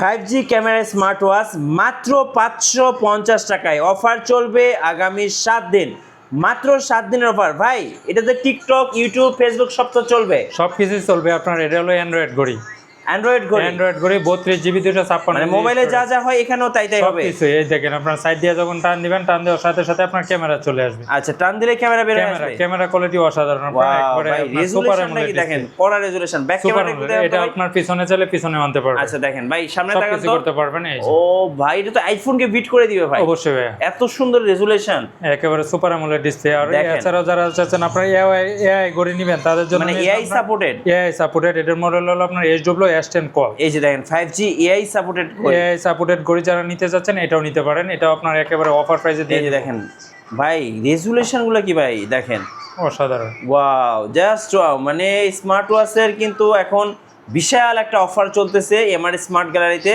5G camera smart watch মাত্র 550 টাকায় offer চলবে আগামী 7 দিন। মাত্র 7 দিনের অফার ভাই। এটাতে টিকটক, ইউটিউব, ফেসবুক সব তো চলবে, সবকিছু চলবে আপনার। এটা হলো অ্যান্ড্রয়েড ঘড়ি, অ্যান্ড্রয়েড ঘড়ি। 32 জিবি 256 মানে মোবাইলে যা যা হয় এখানেও তাই তাই হবে। সবকিছু এই দেখেন, আপনার সাইড দিয়ে যখন টান দিবেন, টান দেওয়ার সাথে সাথে আপনার ক্যামেরা চলে আসবে। আচ্ছা, টান দিলে ক্যামেরা বের হয়ে আসবে। ক্যামেরা কোয়ালিটি অসাধারণ, আপনার একবারে আপনার সুপার রেজোলিউশনটা কি দেখেন, কড়া রেজোলিউশন। ব্যাক ক্যামেরা কোথায় এটা আপনার পিছনে চলে পিছনে আনতে পারবেন। আচ্ছা দেখেন ভাই, সামনে তাকান সবকিছু তো করতে পারবেন। এই ও ভাই, এটা তো আইফোনকে বিট করে দিবে ভাই। অবশ্যই ভাই, এত সুন্দর রেজোলিউশন, একেবারে সুপার অ্যামোলেড ডিসপ্লে। আর এছাড়াও যারা চাচ্ছেন আপনার এআই ঘড়ি নেবেন, তাদের জন্য মানে এআই সাপোর্টেড। এটার মডেল হলো আপনার SW S10 কল। এই যে দেখেন 5G এআই সাপোর্টেড ঘড়ি যারা নিতে যাচ্ছেন এটাও নিতে পারেন। এটাও আপনার একেবারে অফার প্রাইসে দিয়ে দেখেন ভাই, রেজোলিউশন গুলো কি ভাই দেখেন, অসাধারণ। Wow, just wow. মানে স্মার্ট ওয়াচের কিন্তু এখন বিশাল একটা অফার চলতেছে এমআর স্মার্ট গ্যালারিতে।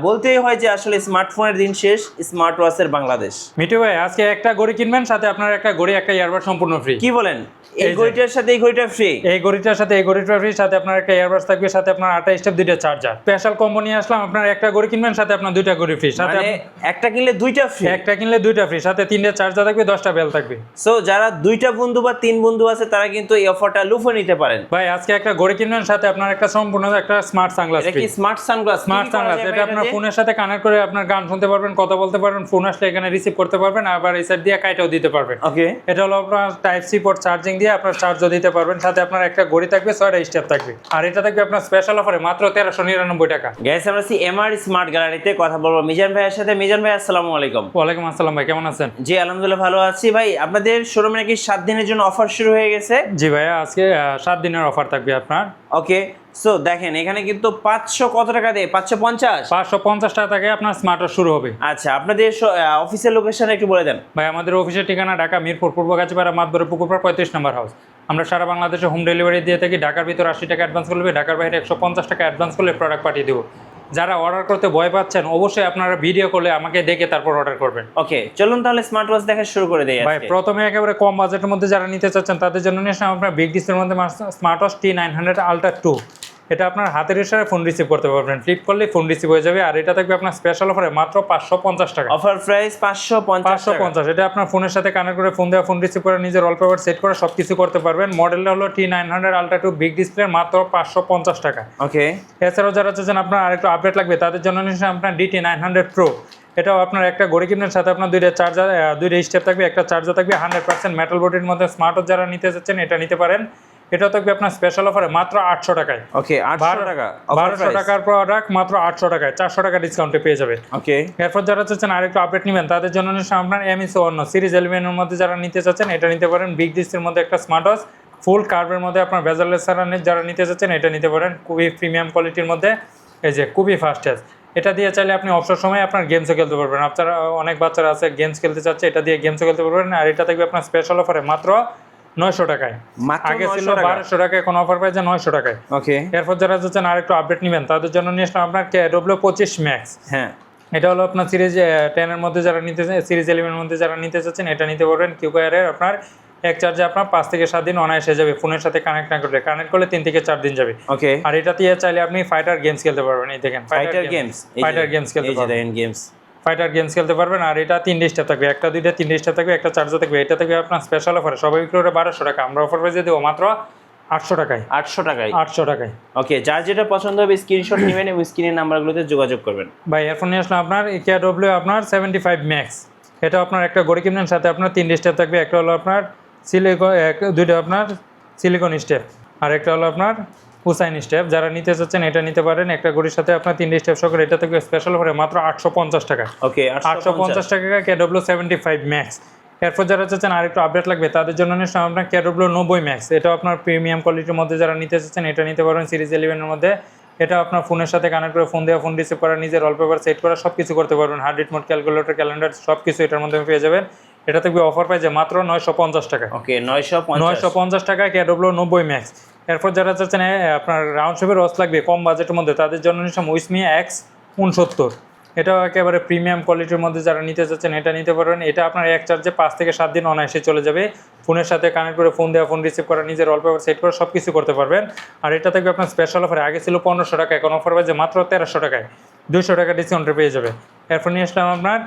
বলতেই হয় যে আসলে স্মার্টফোনের দিন শেষ, স্মার্ট ওয়াচের বাংলাদেশ। মিঠু ভাই, আজকে একটা ঘড়ি কিনবেন, সাথে আপনার একটা ঘড়ি, একটা ইয়ারবাড সম্পূর্ণ ফ্রি। কি বলেন? এই ঘড়িটার সাথে এই ঘড়িটা ফ্রি? এই ঘড়িটার সাথে এই ঘড়িটা ফ্রি, সাথে আপনার একটা ইয়ারবাডস থাকবে, সাথে আপনার 28 স্টেপ 2টা চার্জার। স্পেশাল কম্বো নিয়ে আসলাম। আপনার একটা ঘড়ি কিনবেন, সাথে আপনার 2টা ঘড়ি ফ্রি। সাথে একটা কিনলে 2টা ফ্রি? একটা কিনলে 2টা ফ্রি, সাথে 3টা চার্জার থাকবে, 10টা বেল থাকবে। সো যারা 2টা বন্ধু বা 3 বন্ধু আছে তারা কিন্তু এই অফারটা লুফে নিতে পারেন। ভাই আজকে একটা ঘড়ি কিনবেন, সাথে আপনার একটা সম্পূর্ণ একটা স্মার্ট সানগ্লাস ফ্রি। এটা কি স্মার্ট সানগ্লাস? এটা আপনার ফোনের সাথে কানেক্ট করে আপনার গান শুনতে পারবেন, কথা বলতে পারবেন, ফোন আসলে এখানে রিসিভ করতে পারবেন, আবার এই সাইড দিয়ে কাইটাও দিতে পারবেন। ওকে, এটা হলো আপনার টাইপ সি পোর্ট, চার্জিং দিয়ে আপনার চার্জও দিতে পারবেন। সাথে আপনার একটা ঘড়ি থাকবে, 6টা স্টেপ থাকবে। আর এটা থাকবে আপনার স্পেশাল অফারে মাত্র 1399 টাকা। গাইস, আমরা আছি এমআর স্মার্ট গ্যালারিতে, কথা বলবো মিজান ভাইয়ের সাথে। মিজান ভাই, আসসালামু আলাইকুম। ওয়ালাইকুম আসসালাম ভাই, কেমন আছেন? জি আলহামদুলিল্লাহ ভালো আছি ভাই। আপনাদের শোরুমে নাকি 7 দিনের জন্য অফার শুরু হয়ে গেছে? জি ভাইয়া, আজকে 7 দিনের অফার থাকবে আপনার। ওকে, সো দেখেন এখানে কিন্তু 500 কত টাকা দিয়ে? 550 টাকা থেকে আপনার স্মার্ট ওয়াচ শুরু হবে। আচ্ছা, আপনাদের অফিসের লোকেশন একটু বলে দেন ভাই। আমাদের অফিসের ঠিকানা ঢাকা মিরপুর পূর্ব গাছিপাড়া মাতবরে পুকুরপাড় 35 নম্বর হাউস। আমরা সারা বাংলাদেশে হোম ডেলিভারি দিয়ে থাকি। ঢাকার ভিতর 80 টাকা অ্যাডভান্স করবে, ঢাকার বাইরে 150 টাকা অ্যাডভান্স করলে প্রোডাক্ট পাঠিয়ে দেবো। যারা অর্ডার করতে ভয় পাচ্ছেন, অবশ্যই আপনারা ভিডিও করলে আমাকে দেখে তারপর অর্ডার করবেন। ওকে, চলুন তাহলে স্মার্ট ওয়াচ দেখা শুরু করে দেই। ভাই প্রথমে একেবারে কম বাজেটের মধ্যে যারা নিতে চাচ্ছেন তাদের জন্য নিয়ে আসলাম আপনার বিগ ডিসপ্লের মধ্যে স্মার্ট ওয়াচ T900 আলট্রা 2। এটা আপনার হাতের ইশারায় ফোন রিসিভ করতে পারবেন, ফ্লিপ করলে ফোন রিসিভ হয়ে যাবে। আর এটা থাকবে আপনার স্পেশাল অফারে মাত্র 550 টাকা। Offer price 550। এটা আপনার ফোনের সাথে কানেক্ট করে ফোন দেওয়া, ফোন রিসিভ করে নিজের ওয়ালপেপার সেট করে সবকিছু করতে পারবেন। মডেলটা হলো T900 আলট্রা 2 বিগ ডিসপ্লে, মাত্র 550 টাকা। ওকে, এছাড়াও যারা চাচ্ছেন আপনার আরেকটু আপডেট লাগবে তাদের জন্য নিশ্চয়ই আপনার DT900 প্রো। এটাও আপনার একটা ঘড়ি কিনবেন, সাথে আপনার 2টা চার্জার, 2টা স্টেপ থাকবে, একটা চার্জার থাকবে। 100% মেটাল বডির মধ্যে স্মার্ট ওয়াচ যারা নিতে চাচ্ছেন এটা নিতে পারেন। এটা থাকবে আপনার স্পেশাল অফারে মাত্র 800 টাকায়। ওকে, 800 টাকা। 1200 টাকার প্রোডাক্ট মাত্র 800 টাকায়, 400 টাকা ডিসকাউন্টে পেয়ে যাবে। ওকে, এরপর যারা চাচ্ছেন আরেকটু আপডেট নেবেন তাদের জন্য আপনার ME54 সিরিজ 11 এর মধ্যে যারা নিতে চাচ্ছেন এটা নিতে পারেন। বিগ ডিসপ্লের মধ্যে একটা স্মার্ট ওয়াচ, ফুল কার্ভের মধ্যে আপনার বেজারলেস সারানের যারা নিতে চাচ্ছেন এটা নিতে পারেন। খুবই প্রিমিয়াম কোয়ালিটির মধ্যে, এই যে খুবই ফাস্ট চার্জ। এটা দিয়ে চাইলে আপনি অবসর সময় আপনার গেমসও খেলতে পারবেন। আপনারা অনেক বাচ্চারা আছে গেমস খেলতে চাচ্ছে, এটা দিয়ে গেমসও খেলতে পারবেন। আর এটা থাকবে আপনার স্পেশাল অফারে মাত্র 900 টাকায়। আগে ছিল 1200 টাকায়, এখন অফার পাইছে 900 টাকায়। ওকে, এরপর যারা চাচ্ছেন আরেকটু আপডেট নেবেন তাদের জন্য নিয়ে আসলাম আপনার KW25 ম্যাক্স। হ্যাঁ, এটা হলো আপনার সিরিজ 10 এর মধ্যে যারা নিতে চাচ্ছেন, সিরিজ 11 এর মধ্যে যারা নিতে চাচ্ছেন এটা নিতে পারবেন। কিউকায়ারের আপনার এক চার্জে আপনার 5 থেকে 7 দিন অনায়াসে যাবে, ফোনের সাথে কানেক্ট না করলে। কানেক্ট করলে 3 থেকে 4 দিন যাবে। ওকে, আর এটা দিয়ে চাইলে আপনি ফাইটার গেমস খেলতে পারবেন। এই দেখেন ফাইটার গেমস খেলতে পারবেন। ফাইটার গেমস খেলতে পারবেন। আর এটা 3 স্টেপ থাকবে, একটা 2টা 3 স্টেপ থাকবে, একটা চার্জার থাকবে। এটা থাকবে আপনার স্পেশাল অফারে, সবাই বিক্রি করে 1200 টাকা, আমরা অফার প্রাইসে দেবো মাত্র 800 টাকায়। 800 টাকায়। ওকে, যার যেটা পছন্দ হবে স্ক্রিনশট নেবেন এবং স্ক্রিনের নাম্বারগুলোতে যোগাযোগ করবেন। ভাই এরপর নিয়ে আসলাম আপনার KW আপনার 75 ম্যাক্স। এটা আপনার একটা ঘড়ি কিনবেন, সাথে আপনার 3 স্টেপ থাকবে। একটা হলো আপনার দুইটা আপনার সিলিকন স্টেপ, আর একটা হলো আপনার হুসাইন স্টেপ। যারা নিতে চাচ্ছেন এটা নিতে পারেন। একটা ঘড়ির সাথে আপনার 3 স্টেপ সহ এটা থেকে স্পেশাল অফারে মাত্র 850 টাকা। ওকে, 850 টাকা KW75 ম্যাক্স। এরপর যারা চাচ্ছেন আরেকটু আপডেট লাগবে তাদের জন্য নিশ্চয় আপনার KW90 ম্যাক্স। এটা আপনার প্রিমিয়াম কোয়ালিটির মধ্যে যারা নিতে চাচ্ছেন এটা নিতে পারবেন। সিরিজ 11 এর মধ্যে এটা আপনার ফোনের সাথে কানেক্ট করে ফোন দেওয়া, ফোন রিসিভ করা, নিজের ওয়ালপেপার সেট করা সবকিছু করতে পারবেন। Heart rate mode, calculator, calendar সবকিছু এটার মধ্যে পেয়ে যাবেন। এটা থাকবে অফার প্রাইসে মাত্র 950 টাকা। ওকে, 950 টাকা KW90 ম্যাক্স। এরপর যারা চাচ্ছেন আপনার রাউন্ড শেপের ওয়াচ লাগবে কম বাজেটের মধ্যে তাদের জন্য উইসমি X69। এটাও একেবারে প্রিমিয়াম কোয়ালিটির মধ্যে যারা নিতে চাচ্ছেন এটা নিতে পারবেন। এটা আপনার এক চার্জে 5 থেকে 7 দিন অনায়াসে চলে যাবে। ফোনের সাথে কানেক্ট করে ফোন দেওয়া, ফোন রিসিভ করা, নিজের ওয়ালপেপার সেট করে সব কিছু করতে পারবেন। আর এটা থাকবে আপনার স্পেশাল অফারে, আগে ছিল 1500 টাকা, এখন অফার পাচ্ছে মাত্র 1300 টাকায়। 200 টাকা ডিসকাউন্টে পেয়ে যাবে। এরপর নিয়ে আসলাম আপনার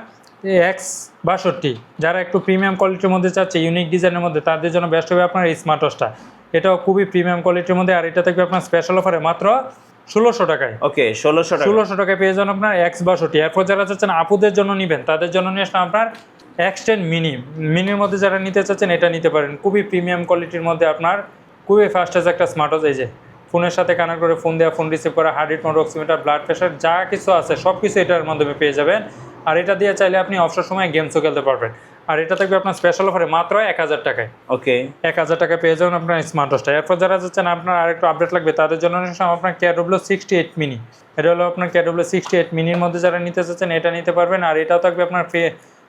X62, যারা একটু প্রিমিয়াম কোয়ালিটির মধ্যে চাচ্ছে ইউনিক ডিজাইনের মধ্যে, তাদের জন্য বেস্ট হবে আপনার এই স্মার্ট ওয়াচটা। এটাও খুবই প্রিমিয়াম কোয়ালিটির মধ্যে, আর এটা থাকবে আপনার স্পেশাল অফারে মাত্র 1600 টাকায়। ওকে 1600 টাকা। 1600 টাকায় পেয়ে যান আপনার X62। এরপর যারা চাচ্ছেন আপুদের জন্য নেবেন, তাদের জন্য নিয়ে আসলাম আপনার X10 মিনির মধ্যে যারা নিতে চাচ্ছেন এটা নিতে পারেন। খুবই প্রিমিয়াম কোয়ালিটির মধ্যে আপনার খুবই ফাস্টেস্ট একটা স্মার্ট ওয়াচ। এই যে ফোনের সাথে কানেক্ট করে ফোন দেওয়া, ফোন রিসিভ করা, heart rate, oximeter, blood pressure যা কিছু আছে সব কিছু এটার মাধ্যমে পেয়ে যাবেন। আর এটা দিয়ে চাইলে আপনি অবসর সময় গেমসও খেলতে পারবেন। আর এটা থাকবে আপনার স্পেশাল অফারে মাত্র 1000 টাকায়। ওকে 1000 টাকা পেয়ে যাবেন আপনার স্মার্ট ওয়াচটা। এরপর যারা চাচ্ছেন আপনার আরেকটু আপডেট লাগবে, তাদের জন্য আপনার KW68 মিনি। এটা হলো আপনার KW68 মিনির মধ্যে যারা নিতে চাচ্ছেন এটা নিতে পারবেন। আর এটাও থাকবে আপনার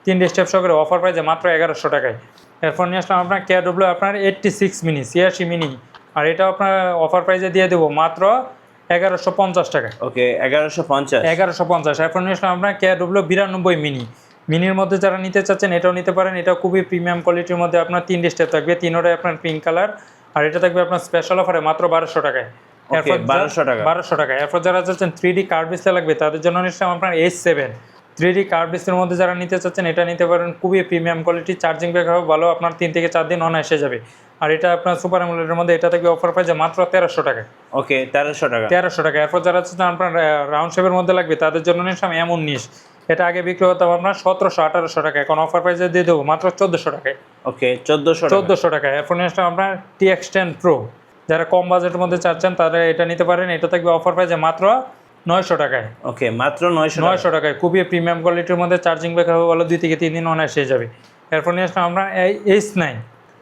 3 স্টেপ সহকারে অফার প্রাইসে মাত্র 1100 টাকায়। এরপর নিয়ে আসলাম আপনার KW আপনার 86 মিনি, 86 মিনি। আর এটা আপনার অফার প্রাইসে দিয়ে দেবো মাত্র 1150 টাকা। ওকে 1150। 1150। এরপর নিয়ে আসলাম আপনার KW 92 মিনির মধ্যে যারা নিতে চাচ্ছেন এটাও নিতে পারেন। এটা খুবই প্রিমিয়াম কোয়ালিটির মধ্যে আপনার 3 স্টেপ থাকবে, তিনোটাই আপনার পিঙ্ক কালার। আর এটা থাকবে আপনার স্পেশাল অফারে মাত্র 1200 টাকায়। ওকে 1200 টাকা। 1200 টাকা। এরপর যারা চাচ্ছেন 3D কার্ভ ডিসপ্লে লাগবে, তাদের জন্য নিশ্চয় আপনার S7 3D কার্ভ ডিসপ্লের মধ্যে যারা নিতে চাচ্ছেন এটা নিতে পারেন। খুবই প্রিমিয়াম কোয়ালিটি, চার্জিং ব্যাকআপ ভালো, আপনার 3 থেকে 4 দিন অনায়াসে যাবে। আর এটা আপনার সুপার অ্যামোলেডের মধ্যে এটা থেকে অফার প্রাইসে মাত্র 1300 টাকা। ওকে 1300 টাকা। 1300 টাকা। এরপর যারা চাচ্ছেন আপনার রাউন্ড শেপের মধ্যে লাগবে, তাদের জন্য নিশ্চয় M19। এটা আগে বিক্রি হতো আপনার 1700-1800 টাকা, এখন অফার প্রাইসে দিয়ে দেবো মাত্র 1400 টাকায়। ওকে 1400 টাকা। 1400 টাকা। এরপর নিয়ে আসলাম আপনার TX10 Pro, যারা কম বাজেটের মধ্যে চাচ্ছেন তারা এটা নিতে পারেন। এটা থাকবে অফার প্রাইসে মাত্র 900 টাকায়। ওকে মাত্র 900 টাকায়। খুবই প্রিমিয়াম কোয়ালিটির মধ্যে, চার্জিং ব্যাকআপ ভালো, 2 থেকে 3 দিন অনায়াসে যাবে। এরপর নিয়ে আসলাম আমরা S9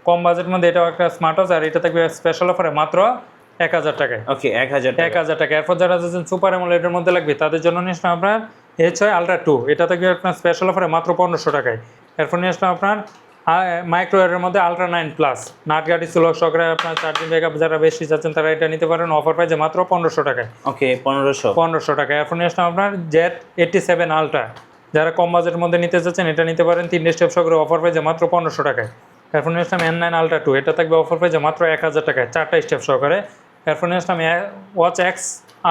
কম বাজেটের মধ্যে, এটাও একটা স্মার্ট ওয়াচ। আর এটা থাকবে স্পেশাল অফারে মাত্র 1000 টাকায়। ওকে 1000 টাকা। 1000 টাকা। এরপর যারা যাচ্ছেন সুপার অ্যামোলেডের মধ্যে লাগবে, তাদের জন্য নিয়ে আসলাম আপনার H6 Ultra 2, এটা থাকবে আপনার স্পেশাল অফারে মাত্র 1500 টাকায়। এরপর নিয়ে আসলাম আপনার মাইক্রো এর মধ্যে Ultra 9 প্লাস, নাট গাড়ি সুলভ সহকারে আপনার চার্জিং ব্যাকআপ যারা বেশি চাচ্ছেন তারা এটা নিতে পারেন। অফার প্রাইসে মাত্র 1500 টাকায়। ওকে 1500 টাকা। এরপর নিয়ে আসলাম আপনার Z87 Ultra, যারা কম বাজেটের মধ্যে নিতে চাচ্ছেন এটা নিতে পারেন। 3 স্টেপ সহকারে অফার প্রাইসে মাত্র 1500 টাকায়। এরপর নিয়ে আসলাম N9 Ultra 2, এটা থাকবে অফার প্রাইসে মাত্র 1000 টাকায়, 4টা স্টেপ সহকারে। এরপর নিয়ে আসলাম Watch X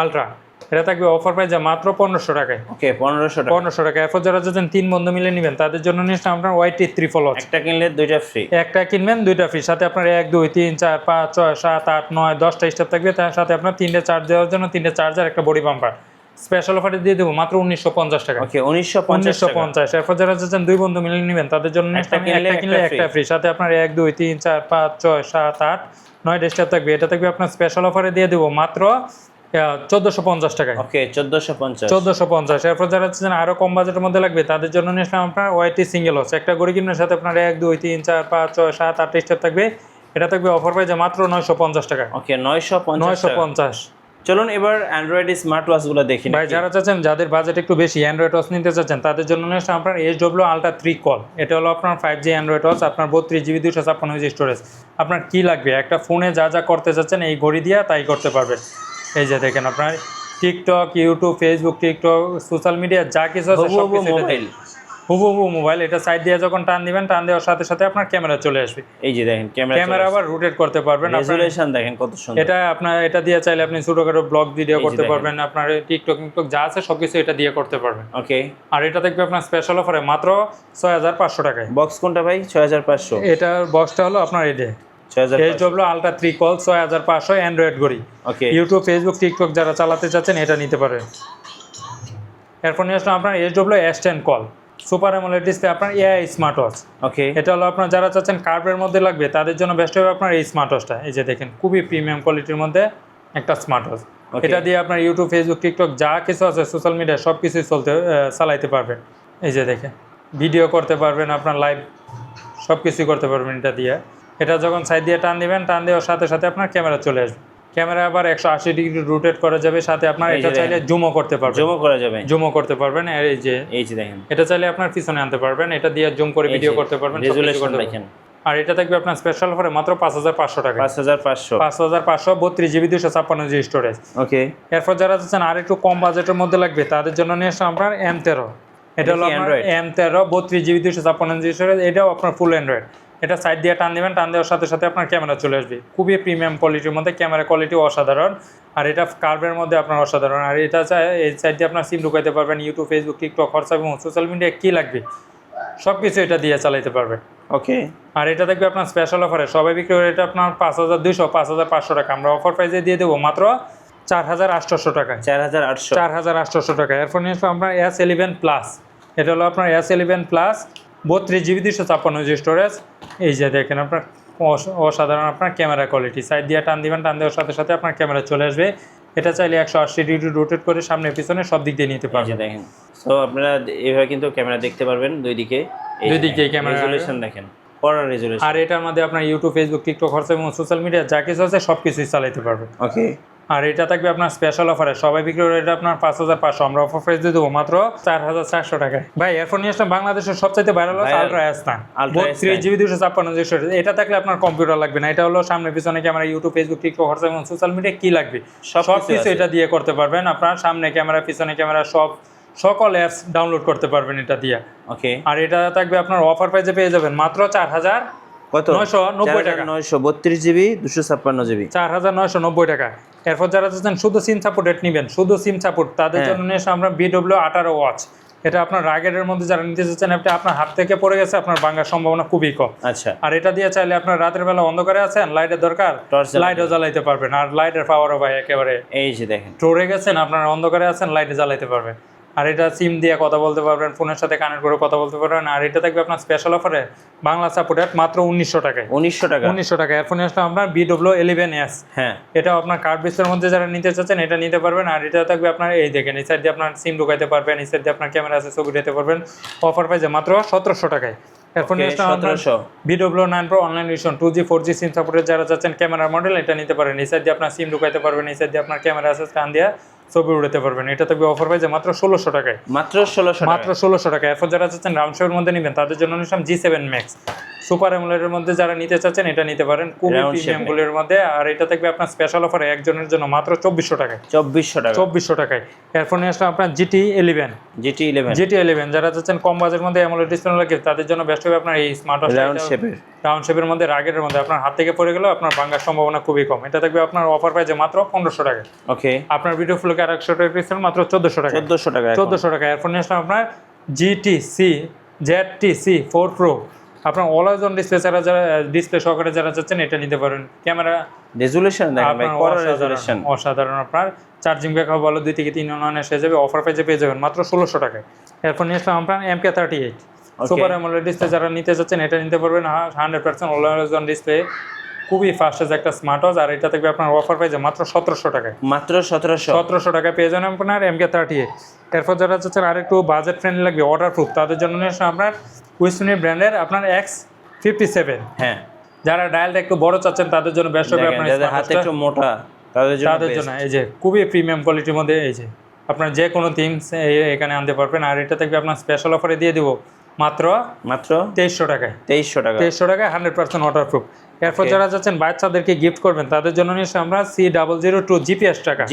Ultra, এটা থাকবে অফার প্রাইসে মাত্র 1500 টাকায়। ওকে 1500 টাকা। 1500 টাকা। এরপর যারা যাচ্ছেন 3 বন্ধু মিলে নেবেন, তাদের জন্য নিয়ে আসলাম আপনার YT Triple Watch। একটা কিনলে দুইটা ফ্রি। একটা কিনবেন দুইটা ফ্রি, সাথে আপনার 1 2 3 4 5 6 7 8 9 10টা স্টেপ থাকবে। তার সাথে আপনার 3টে চার্জ দেওয়ার জন্য 3টে চার্জার, একটা বডি পাম্পার। স্পেশাল অফারে দিয়ে দেবো মাত্র 1950 টাকা। ওকে 1950। এরপর যারা যাচ্ছেন 2 বন্ধু মিলে নেবেন, তাদের জন্য একটা কিনলে একটা ফ্রি, সাথে আপনার 1 2 3 4 5 6 7 8 9 স্টেপ থাকবে। এটা থাকবে আপনার স্পেশাল অফারে দিয়ে দেবো মাত্র 1450 টাকায়। ওকে 1450। 1450। এরপর যারা চাচ্ছেন আরো কম বাজেটের মধ্যে লাগবে, তাদের জন্য নিলাম আপনার YT সিঙ্গেল ওয়াচ, একটা গড়ি কিনার সাথে আপনার 1 2 3 4 5 6 7 8 স্টেপ থাকবে। এটা থাকবে অফার প্রাইসে মাত্র 950 টাকা। ওকে 950। চলুন এবার অ্যান্ড্রয়েড স্মার্ট ওয়াচগুলো দেখি ভাই। যারা চাচ্ছেন যাদের বাজেট একটু বেশি অ্যান্ড্রয়েড ওয়াচ নিতে চাচ্ছেন, তাদের জন্য নিলাম আপনার SW Ultra 3 কল। এটা হলো আপনার 5G অ্যান্ড্রয়েড ওয়াচ, আপনার 32GB 256GB স্টোরেজ। আপনার কি লাগবে, একটা ফোনে যা যা করতে চাচ্ছেন এই ঘড়ি দিয়ে তাই করতে পারবেন। এই যে দেখেন আপনার TikTok, YouTube, Facebook, TikTok, social media যা কিছু আছে সব কিছু মোবাইল, হুবহু মোবাইল। এটা সাইড দিয়ে যখন টান দিবেন, টান দেওয়ার সাথে সাথে আপনার ক্যামেরা চলে আসবে। এই যে দেখেন ক্যামেরা আবার রোটেট করতে পারবেন। রেজোলিউশন দেখেন কত সুন্দর। এটা আপনার এটা দিয়ে চাইলে আপনি ছোটখাটো ব্লগ ভিডিও করতে পারবেন। আপনার টিকটক যা আছে সবকিছু এটা দিয়ে করতে পারবেন। ওকে। আর এটা দেখবে আপনার স্পেশাল অফারে মাত্র 6500 টাকায়। বক্স কোনটা ভাই? 6500। এটার বক্সটা হলো আপনার এই যে 6500। SW Ultra 3 কল 6500 অ্যান্ড্রয়েড ঘড়ি। ওকে। ইউটিউব, ফেসবুক, টিকটক যারা চালাতে চাচ্ছেন এটা নিতে পারেন। এরপর নিয়ে আসলাম আপনার SW S10 call super AMOLED display, আপনার AI স্মার্ট ওয়াচ। ওকে। এটা হলো আপনার যারা চাচ্ছেন কার্ভের মধ্যে লাগবে, তাদের জন্য বেস্ট হবে আপনার এই স্মার্ট ওয়াচটা। এই যে দেখেন খুবই প্রিমিয়াম কোয়ালিটির মধ্যে একটা স্মার্ট ওয়াচ। এটা দিয়ে আপনার ইউটিউব, ফেসবুক, টিকটক যা কিছু আছে সোশ্যাল মিডিয়া সব কিছুই চালাইতে পারবেন। এই যে দেখেন ভিডিও করতে পারবেন, আপনার লাইভ সব কিছুই করতে পারবেন এটা দিয়ে। এটা যখন সাইড দিয়ে টান দিবেন, টান দেওয়ার সাথে সাথে আপনার ক্যামেরা চলে আসবে। ক্যামেরা আবার 180 ডিগ্রি রোটেট করা যাবে, সাথে আপনার এটা চাইলে জুমও করতে পারবেন। জুমও করতে পারবেন। আর এই যে দেখেন এটা চাইলে আপনার পিছনে আনতে পারবেন, এটা দিয়ে জুম করে ভিডিও করতে পারবেন। রেজোলিউশন দেখেন। আর এটা থাকবে আপনার স্পেশাল অফারে মাত্র 5500 টাকা। 5500 32GB 256GB স্টোরেজ। ওকে। এরপর যারা চাচ্ছেন আর একটু কম বাজেটের মধ্যে লাগবে, তাদের জন্য নিয়ে আসলাম আপনার M13। এটা হলো আপনার M13 32GB 256GB স্টোরেজ। এটাও আপনার ফুল অ্যান্ড্রয়েড। এটা সাইড দিয়ে টান দিবেন, টান দেওয়ার সাথে সাথে আপনার ক্যামেরা চলে আসবে। খুবই প্রিমিয়াম কোয়ালিটির মধ্যে, ক্যামেরা কোয়ালিটি অসাধারণ। আর এটা কার্ভের মধ্যে আপনার অসাধারণ। আর এটা এই সাইড দিয়ে আপনার সিম ঢুকাইতে পারবেন, ইউটিউব, ফেসবুক, টিকটক, হোয়াটসঅ্যাপ এবং সোশ্যাল মিডিয়া কী লাগবে সব কিছু এটা দিয়ে চালাইতে পারবেন। ওকে। আর এটা দেখবে আপনার স্পেশাল অফারে সবাই বিক্রি করে এটা আপনার 5200, 5500 টাকা, আমরা অফার প্রাইসে দিয়ে দেবো মাত্র 4800 টাকায়। 4800 4800 টাকা। এরপর নিয়ে আসবো আমরা S11 প্লাস। এটা হলো আপনার S11 প্লাস 32GB 256 স্টোরেজ। এই যে দেখেন আপনার অসাধারণ আপনার ক্যামেরা কোয়ালিটি, সাইড দিয়ে টান দিবেন, টান দেওয়ার সাথে সাথে আপনার ক্যামেরা চলে আসবে। এটা চাইলে 180 ডিগ্রি রোটেট করে সামনে পিছনে সব দিক দিয়ে নিতে পারবেন। দেখেন, সো আপনারা এইভাবে কিন্তু ক্যামেরা দেখতে পারবেন দুই দিকে, ক্যামেরা রেজোলিউশন দেখেন, কড়া রেজোলিউশন। আর এটার মধ্যে আপনার ইউটিউব, ফেসবুক, টিকটক, হোয়াটসঅ্যাপ এবং সোশ্যাল মিডিয়া যা কিছু আছে সব কিছুই চালাইতে পারবেন। ওকে। আর এটা থাকবে আপনার স্পেশাল অফারে সবাই বিক্রি করে এটা আপনার 5500, আমরা অফার প্রাইস দিয়ে দেবো মাত্র 4400 টাকায়। ভাই এরপর নিয়ে আসলাম বাংলাদেশের সবচাইতে viral ultra S9 32GB 256 storage. এটা থাকলে আপনার কম্পিউটার লাগবে না, এটা হলো সামনে পিছনে camera, YouTube, Facebook, TikTok, WhatsApp এবং সোশ্যাল মিডিয়া কি লাগবে সব কিছু এটা দিয়ে করতে পারবেন। আপনার সামনে ক্যামেরা, পিছনে ক্যামেরা, সকল অ্যাপস ডাউনলোড করতে পারবেন এটা দিয়ে। ওকে। আর এটা থাকবে আপনার অফার প্রাইসে পেয়ে যাবেন মাত্র 4990 টাকা। 932GB 256GB 4990 টাকা। এরপর যারা চাচ্ছেন শুধু সিম সাপোর্টেড নেবেন, শুধু সিম সাপোর্ট, তাদের জন্য নিয়ে এসে আমরা BW18 ওয়াচ। এটা আপনার রাগের মধ্যে যারা নিতে চাচ্ছেন, এটা আপনার হাত থেকে পড়ে গেছে, আপনার ভাঙার সম্ভাবনা খুবই কম। আচ্ছা। আর এটা দিয়ে চাইলে আপনার রাতের বেলা অন্ধকারে আছেন, লাইটের দরকার, লাইটও জ্বালাইতে পারবেন। আর লাইটের পাওয়ারও ভাই একেবারে, এই যে দেখেন, টরে গেছেন আপনার অন্ধকারে আছেন, লাইটে জ্বালাইতে পারবেন। আর এটা সিম দিয়ে কথা বলতে পারবেন, ফোনের সাথে কানেক্ট করে কথা বলতে পারবেন। আর এটা থাকবে আপনার স্পেশাল অফারে বাংলা সাপোর্টেড মাত্র 1900 টাকায়। 1900 টাকা। এরপর নিয়ে আসলাম আপনার BW11S। হ্যাঁ, এটা আপনার কার্ড বেসের মধ্যে যারা নিতে চাচ্ছেন এটা নিতে পারবেন। আর এটা থাকবে আপনার এই দেখেন, এই সাইড দিয়ে আপনার সিম ঢুকাইতে পারবেন, এই সাইড দিয়ে আপনার ক্যামেরা আছে, ছবি দিতে পারবেন। অফার প্রাইসে মাত্র 1700 টাকায়। এরপর নিয়ে আসলাম আপনার BW9 Pro online addition 2G 4G SIM supported যারা চাচ্ছেন ক্যামেরার মডেল, এটা নিতে পারেন। এই সাইড দিয়ে আপনার সিম ঢুকাইতে পারবেন, এই সাইড দিয়ে আপনার ক্যামেরা আছে, স্ক্যান দিয়ে ছবি উঠাতে পারবেন। এটা থাকবে অফার প্রাইসে মাত্র 1600 টাকায়। মাত্র 1600 টাকা। এরপর যারা চাচ্ছেন রাউন্ড শেপের মধ্যে নেবেন তাদের জন্য নিলাম G7 Max সুপার অ্যামোলেডের মধ্যে যারা নিতে চাচ্ছেন এটা নিতে পারেন, খুবই প্রিমিয়াম গুলোর মধ্যে। আর এটা থাকবে আপনার স্পেশাল অফারে একজনের জন্য মাত্র 2400 টাকায়। 2400 টাকায়। এরপর নিয়ে আসলাম আপনার GT11 যারা চাচ্ছেন কম বাজেটের মধ্যে অ্যামোলেড ডিসপ্লে লাগে তাদের জন্য বেস্ট হবে আপনার এই স্মার্ট ওয়াচ রাউন্ড শেপের মধ্যে, রাগের মধ্যে আপনার হাত থেকে পড়ে গেলেও আপনার ভাঙার সম্ভাবনা খুবই কম। এটা থাকবে আপনার অফার প্রাইসে মাত্র 1500 টাকা। ওকে। আপনার ভিডিও ফ্লোকে 100 টাকা পিক্সেল মাত্র 1400 টাকা। 1400 টাকা। এরপর নিয়ে আসলাম আপনার ZTC 4 Pro। আপনার অলওয়েজ অন ডিসপ্লে যারা ডিসপ্লে সহকারে যারা চাচ্ছেন এটা নিতে পারেন। ক্যামেরা রেজোলিউশন দেখেন ভাই, কড়া রেজোলিউশন, অসাধারণ। আপনার চার্জিং ব্যাকআপ ভালো, 2 থেকে 3 অনলাইনে এসে যাবে। অফার প্রাইসে পেয়ে যাবেন মাত্র 1600 টাকায়। এরপর নিয়ে আসলাম আপনার MK38 সুপার অ্যামোলেড ডিসপ্লে যারা নিতে চাচ্ছেন এটা নিতে পারবেন। 100% অলওয়েজ অন ডিসপ্লে, খুবই ফাস্টেজ একটা স্মার্ট ওয়াচ। আর এটা থাকবে আপনার অফার প্রাইসে মাত্র 1700 টাকায়। মাত্র 1700 টাকায় পেয়ে যাবেন আপনার MK38। এরপর যারা চাচ্ছেন আর একটু বাজেট ফ্রেন্ডলি লাগবে, ওয়াটারপ্রুফ, তাদের জন্য নিয়ে আসলাম আপনার উইসনি ব্র্যান্ডের আপনার X57। হ্যাঁ, যারা ডায়ালটা একটু বড় চাচ্ছেন তাদের জন্য বেস্ট হবে আপনার যাদের হাতে একটু মোটা তাদের জন্য এই যে খুবই প্রিমিয়াম কোয়ালিটির মধ্যে, এই যে আপনার যে কোনো থিমস এখানে আনতে পারবেন। আর এটা থাকবে আপনার স্পেশাল অফারে দিয়ে দিব মাত্র 2300 টাকায়। 2300 টাকায় 100% ওয়াটারপ্রুফ। এরপর যারা যাচ্ছেন বাচ্চাদেরকে গিফট করবেন তাদের জন্য নিয়ে আমরা C002 GPS টাকা।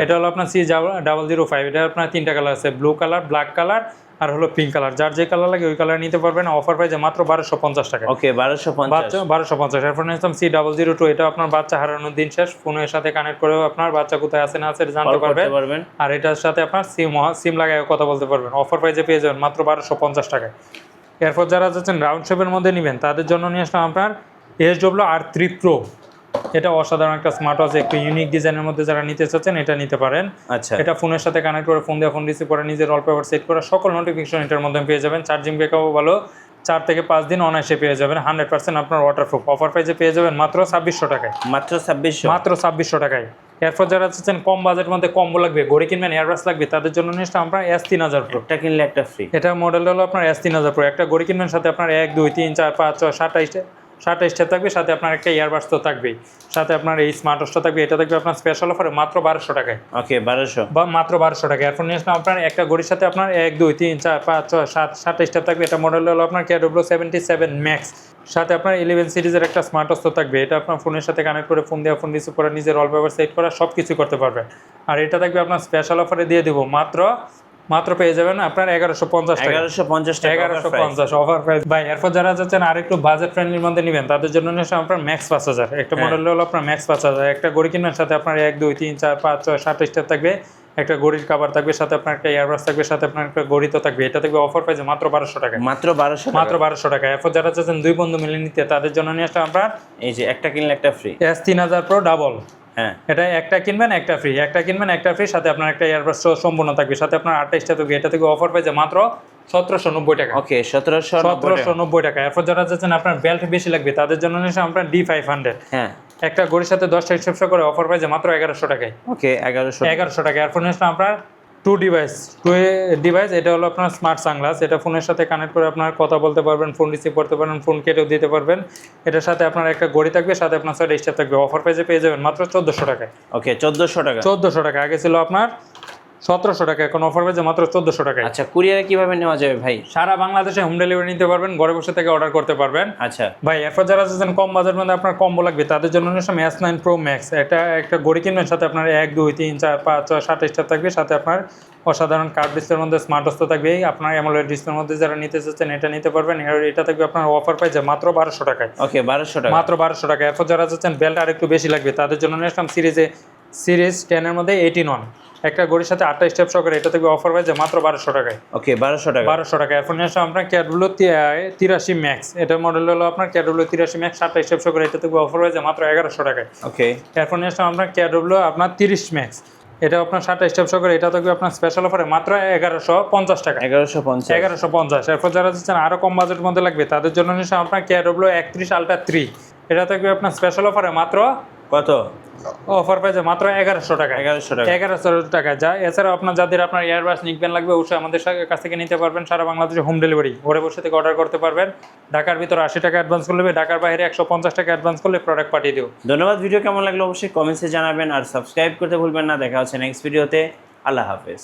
এটা হলো আপনার C005। এটা আপনার 3টা কালার আছে, ব্লু কালার, ব্ল্যাক কালার আর হলো পিঙ্ক কালার। যার যে কালার লাগে ওই কালার নিতে পারবেন। অফার প্রাইসে মাত্র 1250 টাকা। ওকে, 1250। এরপর নিলাম C002। এটা আপনার বাচ্চা হারানোর দিন শেষ, ফোনের সাথে কানেক্ট করেও আপনার বাচ্চা কোথায় আছে না আছে জানতে পারবেন। আর এটার সাথে আপনার সিম লাগায় কথা বলতে পারবেন। অফার প্রাইসে পেয়ে যাবেন মাত্র 1250 টাকায়। এরপর যারা যাচ্ছেন রাউন্ড শেপের মধ্যে নেবেন তাদের জন্য নিয়ে আসলাম আপনার SW-R3 Pro। এটা অসাধারণ একটা স্মার্ট ওয়াচ, একটু ইউনিক ডিজাইনের মধ্যে যারা নিতে চাচ্ছেন এটা নিতে পারেন। আচ্ছা। এটা ফোনের সাথে কানেক্ট করে ফোন দিয়ে ফোন রিসিভ করে নিজের ওয়ালপেপার সেট করা সকল নোটিফিকেশন এটার মধ্যে পেয়ে যাবেন। চার্জিং ব্যাকআপও ভালো, 4 থেকে 5 দিন অনায়াসে পেয়ে যাবেন। 100% আপনার ওয়াটারপ্রুফ। অফার প্রাইসে পেয়ে যাবেন মাত্র 2600 টাকায়। মাত্র 2600 টাকায়। এরপর যারা চাচ্ছেন কম বাজেটের মধ্যে কম্বো লাগবে, ঘড়ি কিনবেন, এয়ারবাস লাগবে, তাদের জন্য নিয়ে আসলাম আপনার S3000 Pro। একটা কিনলে একটা ফ্রি। এটা মডেল হলো আপনার S3000 Pro। একটা ঘড়ি কিনবেন, সাথে আপনার 1 2 3 4 5 6 27টা থাকবে, সাথে আপনার একটা ইয়ারবাডস তো থাকবেই, সাথে আপনার এই স্মার্ট ওয়াচটা থাকবে। এটা থাকবে আপনার স্পেশাল অফারে মাত্র 1200 টাকায়। ওকে, 1200 বা মাত্র 1200 টাকা। এরপর নিয়ে আসলাম আপনার একটা ঘড়ির সাথে আপনার 1 2 3 4 5 6 7 27টা থাকবে। এটা মডেল হলো আপনার KW77 Max। সাথে আপনার 11 সিরিজের একটা স্মার্ট ওয়াচ তো থাকবে। এটা আপনার ফোনের সাথে কানেক্ট করে ফোন দেওয়া, ফোন রিসিভ করা, নিজের ওয়ালপেপার সেট করা, সব কিছু করতে পারবেন। আর এটা থাকবে আপনার স্পেশাল অফারে দিয়ে দেবো মাত্র মাত্র পেয়ে যাবেন আপনার 1150 টাকা। 1150 টাকা 1150 অফার প্রাইস ভাই। এরপর যারা যাচ্ছেন আর একটু বাজেট ফ্রেন্ডলির মধ্যে নেবেন তাদের জন্য নিয়ে আসলাম আপনার ম্যাক্স 5000। একটা মডেল হলো আপনার ম্যাক্স 5000। একটা ঘড়ি কিনবেন, সাথে আপনার 1 2 3 4 5 6 7 স্টার থাকবে, একটা ঘড়ির কভার থাকবে, সাথে আপনার একটা ইয়ারবাস থাকবে, সাথে আপনার একটা ঘড়ি তো থাকবে। এটা থাকবে অফার প্রাইসে মাত্র 1200 টাকা। মাত্র 1200 মাত্র 1200 টাকা। এরপর যারা চাচ্ছেন দুই বন্ধু মিলে নিতে তাদের জন্য নিয়ে আসলাম আপনার এই যে একটা কিনলে একটা ফ্রি S3000 Pro ডাবল। হ্যাঁ, এটা একটা কিনবেন একটা ফ্রি, একটা কিনবেন একটা ফ্রি, সাথে আপনার একটা ইয়ারবাস সম্পূর্ণ থাকবে, সাথে আপনার 28টা থাকবে। এটা থেকে অফার পাইছে মাত্র 1790 টাকা। ওকে 1790 টাকা। এরপর যারা চাচ্ছেন আপনার বেল্ট বেশি লাগবে তাদের জন্য নিয়ে আপনার D500। হ্যাঁ, একটা ঘড়ির সাথে 10টা স্টেপস করে অফার পাইছে মাত্র 1100 টাকায়। ওকে 1100 টাকা। এরপর নিয়ে আপনার টু ডিভাইস। এটা হলো আপনার স্মার্ট সানগ্লাস। এটা ফোনের সাথে কানেক্ট করে আপনার কথা বলতে পারবেন, ফোন রিসিভ করতে পারবেন, ফোন কেটেও দিতে পারবেন। এটার সাথে আপনার একটা ঘড়ি থাকবে, সাথে আপনার 6টা স্টেপ থাকবে। অফার প্রাইসে পেয়ে যাবেন মাত্র 1400 টাকায়। ওকে 1400 টাকা। 1400 টাকা। আগে ছিল আপনার 1700 টাকা, এখন অফার পেয়েছে মাত্র 1400 টাকায়। আচ্ছা, কুরিয়ারে কিভাবে নেওয়া যাবে ভাই? সারা বাংলাদেশে হোম ডেলিভারি নিতে পারবেন, ঘরে বসে থেকে অর্ডার করতে পারবেন। আচ্ছা ভাই এরপর যারা আছেন কম বাজেট মধ্যে আপনার কম্বো লাগবে তাদের জন্য S9 Pro Max। এটা একটা ঘড়ি কিনবেন, সাথে আপনার 1 2 3 4 5 6 7 স্টার থাকবে, সাথে আপনার অসাধারণ কার্ভ ডিসপ্লের মধ্যে স্মার্ট ওয়াচ থাকবে। আপনার অ্যামোলেড ডিসপ্লের মধ্যে যারা নিতে চাচ্ছেন এটা নিতে পারবেন। এটা থাকবে আপনার অফার পাইছে মাত্র 1200 টাকায়। ওকে 1200 টাকা। মাত্র 1200 টাকা। এরপর যারা চাচ্ছেন বেল্ট আর একটু বেশি লাগবে তাদের জন্য নিলাম সিরিজ 10 এর মধ্যে 18 একটা ঘড়ির সাথে 8টা স্টেপ সহকারে। এটা থেকে অফার পাইছে মাত্র 1200 টাকায়। ওকে 1200 টাকা। 1200 টাকা। এরপর নিয়ে আসলাম আপনার ক্যাডব্লু 83 ম্যাক্স। এটার মডেল হলো আপনার ক্যাডব্লু 83 ম্যাক্স, 7টা স্টেপ সহকারে। এটা থেকে অফার পাইছে মাত্র 1100 টাকায়। ওকে এরপর নিয়ে আসলাম আপনার ক্যাডব্লু আপনার 30 ম্যাক্স। এটা আপনার 7টা স্টেপ সহকারে। এটা থাকবে আপনার স্পেশাল অফারে মাত্র 1150 টাকা। 1150। এরপর যারা চাচ্ছেন আরো কম বাজেটের মধ্যে লাগবে তাদের জন্য নিয়ে আসলাম আপনার ক্যাডব্লু 31 আলট্রা 3। এটা থাকবে আপনার স্পেশাল অফারে মাত্র কত? অফার পাইছে মাত্র 1100 টাকা। 1100 টাকা। যা এছাড়াও আপনার যাদের আপনার ইয়ারবাস নিকবেন লাগবে অবশ্যই আমাদের কাছ থেকে নিতে পারবেন। সারা বাংলাদেশে হোম ডেলিভারি, ঘরে বসে থেকে অর্ডার করতে পারবেন। ঢাকার ভিতর 80 টাকা অ্যাডভান্স করলে, ঢাকার বাইরে 150 টাকা অ্যাডভান্স করলে প্রোডাক্ট পাঠিয়ে দেব। ধন্যবাদ। ভিডিও কেমন লাগলো অবশ্যই কমেন্টসে জানাবেন, আর সাবস্ক্রাইব করতে ভুলবেন না। দেখা হচ্ছে নেক্সট ভিডিওতে। আল্লাহ হাফেজ।